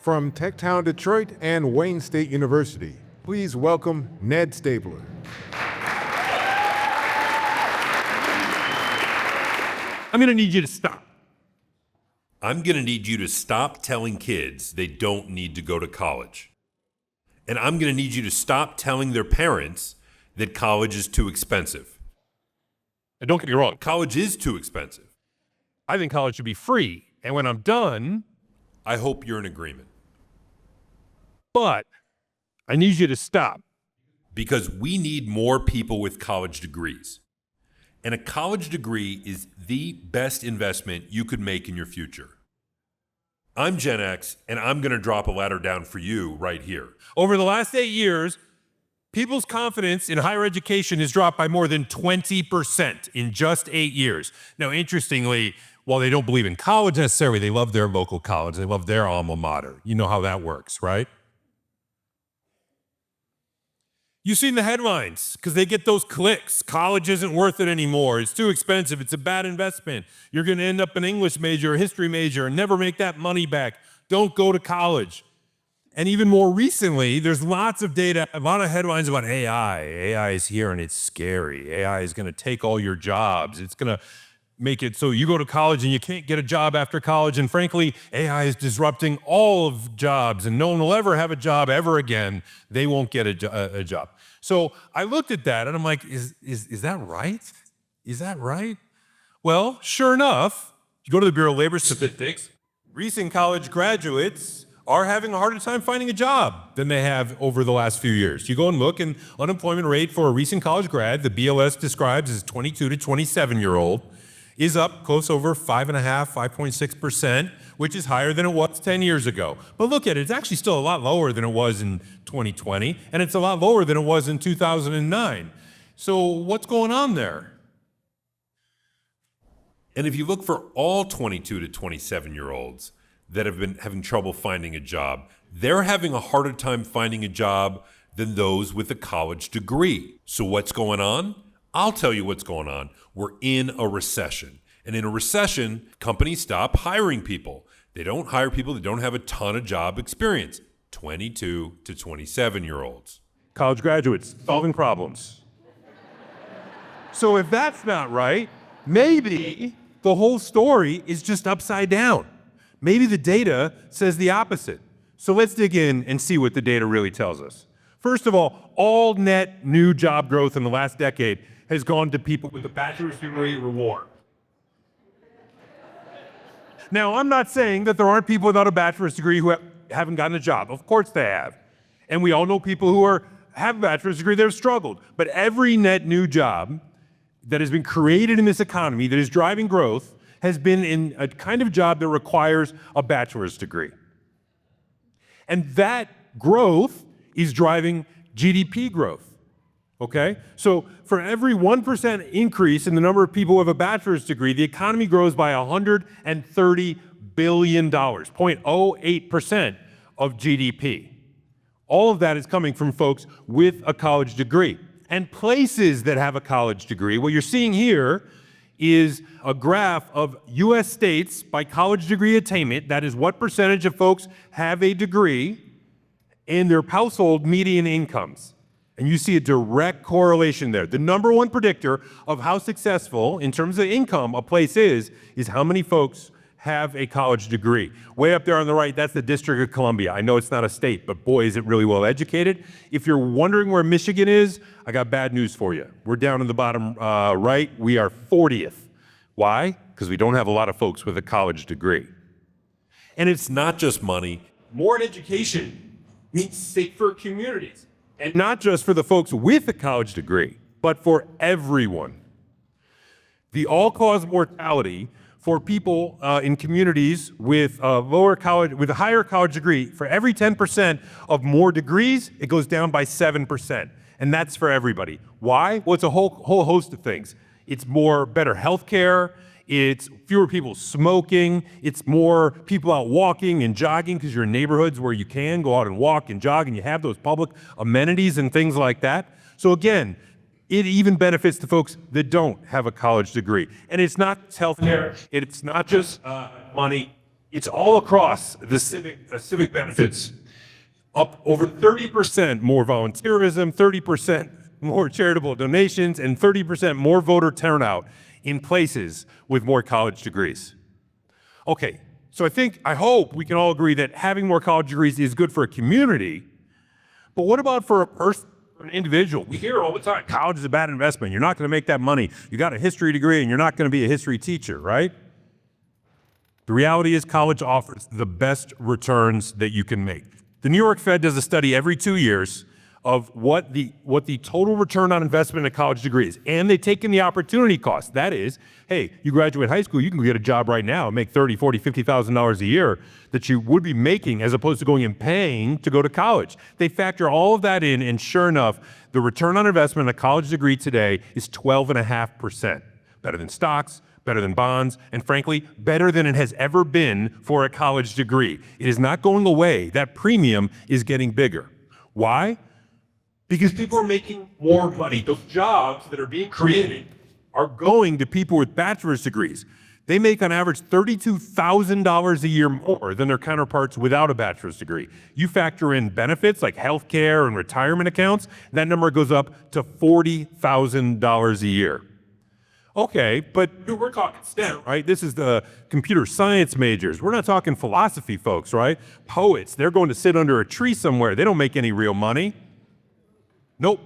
From Techtown Detroit and Wayne State University, please welcome Ned Staebler. I'm going to need you to stop. I'm going to need you to stop telling kids they don't need to go to college. And I'm going to need you to stop telling their parents that college is too expensive. And don't get me wrong, College is too expensive. I think college should be free. And when I'm done, I hope you're in agreement. but I need you to stop. Because we need more people with college degrees. And a college degree is the best investment you could make in your future. I'm Gen X, and I'm going to drop a ladder down for you right here. Over the last 8 years, people's confidence in higher education has dropped by more than 20% in just 8 years. Now, interestingly, while they don't believe in college necessarily, they love their local college. They love their alma mater. You know how that works, right? You've seen the headlines because they get those clicks. College isn't worth it anymore. It's too expensive. It's a bad investment. You're going to end up an English major, a history major, and never make that money back. Don't go to college. And even more recently, there's lots of data, a lot of headlines about AI. AI is here and it's scary. AI is going to take all your jobs. It's going to make it so you go to college and you can't get a job after college. And frankly, AI is disrupting all of jobs and no one will ever have a job ever again. They won't get a job. So I looked at that and I'm like, is that right? Is that right? Well, sure enough, you go to the Bureau of Labor Statistics, recent college graduates are having a harder time finding a job than they have over the last few years. You go and look, and unemployment rate for a recent college grad, the BLS describes as 22 to 27-year-old, is up close over 5.5%, 5.6%, which is higher than it was 10 years ago. But look at it, it's actually still a lot lower than it was in 2020, and it's a lot lower than it was in 2009. So what's going on there? And if you look for all 22 to 27-year-olds that have been having trouble finding a job, they're having a harder time finding a job than those with a college degree. So what's going on? I'll tell you what's going on. We're in a recession. And in a recession, companies stop hiring people. They don't hire people that don't have a ton of job experience. 22 to 27-year-olds. College graduates solving problems. So if that's not right, maybe the whole story is just upside down. Maybe the data says the opposite. So let's dig in and see what the data really tells us. First of all net new job growth in the last decade has gone to people with a bachelor's degree or more. Now, I'm not saying that there aren't people without a bachelor's degree who haven't gotten a job. Of course they have. And we all know people who have a bachelor's degree that have struggled. But every net new job that has been created in this economy that is driving growth has been in a kind of job that requires a bachelor's degree. And that growth is driving GDP growth. Okay? So for every 1% increase in the number of people who have a bachelor's degree, the economy grows by $130 billion, 0.08% of GDP. All of that is coming from folks with a college degree. And places that have a college degree, what you're seeing here is a graph of US states by college degree attainment. That is what percentage of folks have a degree in their household median incomes. And you see a direct correlation there. The number one predictor of how successful in terms of income a place is how many folks have a college degree. Way up there on the right, that's the District of Columbia. I know it's not a state, but boy, is it really well educated. If you're wondering where Michigan is, I got bad news for you. We're down in the bottom right. We are 40th. Why? Because we don't have a lot of folks with a college degree. And it's not just money. More education means safer communities. And not just for the folks with a college degree, but for everyone. The all-cause mortality for people in communities with a higher college degree, for every 10% of more degrees, it goes down by 7%. And that's for everybody. Why? Well, it's a whole host of things. It's better health care. it's fewer people smoking, it's more people out walking and jogging because you're in neighborhoods where you can go out and walk and jog and you have those public amenities and things like that. So again, it even benefits the folks that don't have a college degree. And it's not healthcare, it's not just money, it's all across the civic benefits. Up over 30% more volunteerism, 30% more charitable donations, and 30% more voter turnout in places with more college degrees. Okay, so I hope we can all agree that having more college degrees is good for a community, but what about for a person, an individual? We hear all the time, college is a bad investment. You're not gonna make that money. You got a history degree and you're not gonna be a history teacher, right? The reality is college offers the best returns that you can make. The New York Fed does a study every 2 years of what the total return on investment in a college degree is, and they take in the opportunity cost. That is, hey, you graduate high school, you can get a job right now and make $30,000, $40,000, $50,000 a year that you would be making as opposed to going and paying to go to college. They factor all of that in, and sure enough, the return on investment in a college degree today is 12.5%. Better than stocks, better than bonds, and frankly, better than it has ever been for a college degree. It is not going away. That premium is getting bigger. Why? Because people are making more money. Those jobs that are being created are going to people with bachelor's degrees. They make on average $32,000 a year more than their counterparts without a bachelor's degree. You factor in benefits like healthcare and retirement accounts, that number goes up to $40,000 a year. Okay, but we're talking STEM, right? This is the computer science majors. We're not talking philosophy folks, right? Poets, they're going to sit under a tree somewhere. They don't make any real money. Nope.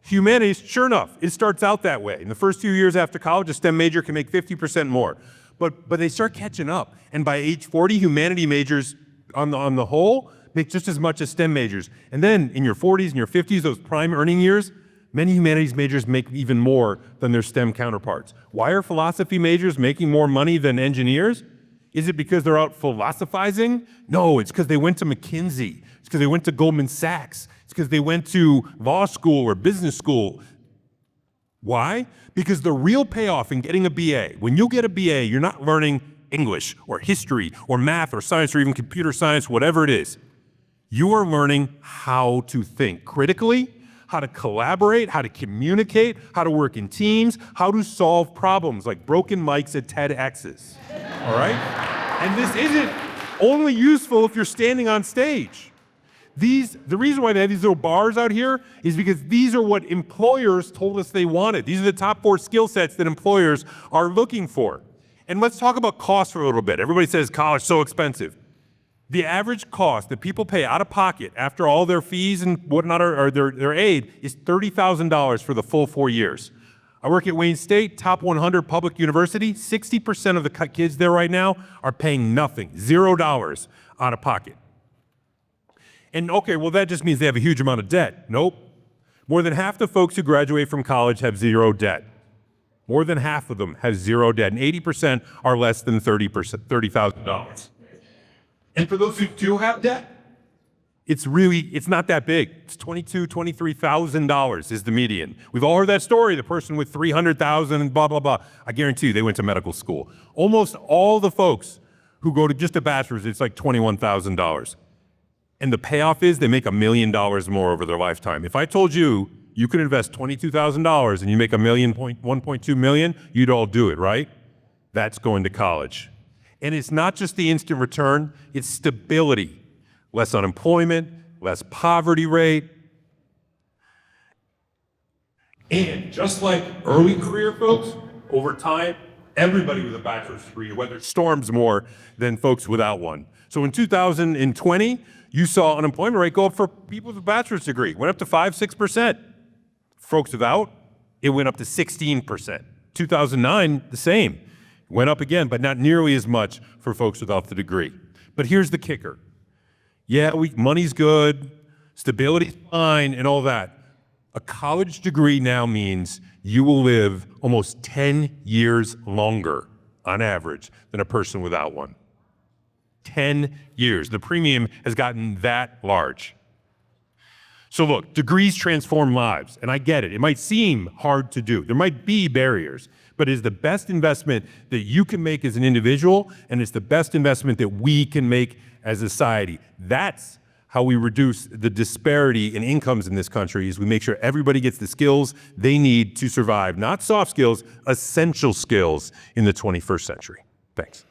Humanities, sure enough, it starts out that way. In the first few years after college, a STEM major can make 50% more. But they start catching up. And by age 40, humanity majors on the whole make just as much as STEM majors. And then in your 40s and your 50s, those prime earning years, many humanities majors make even more than their STEM counterparts. Why are philosophy majors making more money than engineers? Is it because they're out philosophizing? No, it's because they went to McKinsey. It's because they went to Goldman Sachs. It's because they went to law school or business school. Why? Because the real payoff in getting a BA, when you get a BA, you're not learning English or history or math or science or even computer science, whatever it is. You are learning how to think critically, how to collaborate, how to communicate, how to work in teams, how to solve problems like broken mics at TEDx's, all right? And this isn't only useful if you're standing on stage. The reason why they have these little bars out here is because these are what employers told us they wanted. These are the top 4 skill sets that employers are looking for. And let's talk about cost for a little bit. Everybody says college is so expensive. The average cost that people pay out of pocket after all their fees and whatnot or their aid is $30,000 for the full 4 years. I work at Wayne State, top 100 public university. 60% of the kids there right now are paying nothing, $0 out of pocket. And okay, well that just means they have a huge amount of debt. Nope. More than half the folks who graduate from college have zero debt. More than half of them have zero debt, and 80% are less than $30,000. And for those who do have debt, it's not that big. It's $22,000, $23,000 is the median. We've all heard that story, the person with $300,000 and blah, blah, blah. I guarantee you they went to medical school. Almost all the folks who go to just a bachelor's, it's like $21,000. And the payoff is they make $1 million more over their lifetime. If I told you you could invest $22,000 and you make $1.2 million, you'd all do it, right? That's going to college. And it's not just the instant return, it's stability. Less unemployment, less poverty rate. And just like early career folks, over time, everybody with a bachelor's degree, whether storms more than folks without one. So in 2020, you saw unemployment rate go up for people with a bachelor's degree. Went up to 5-6%. Folks without, it went up to 16%. 2009, the same. Went up again, but not nearly as much for folks without the degree. But here's the kicker. Yeah, money's good, stability's fine, and all that. A college degree now means you will live almost 10 years longer on average than a person without one. 10 years. The premium has gotten that large. So look, degrees transform lives, and I get it. It might seem hard to do. There might be barriers, but it is the best investment that you can make as an individual, and it's the best investment that we can make as a society. That's how we reduce the disparity in incomes in this country, is we make sure everybody gets the skills they need to survive. Not soft skills, essential skills in the 21st century. Thanks.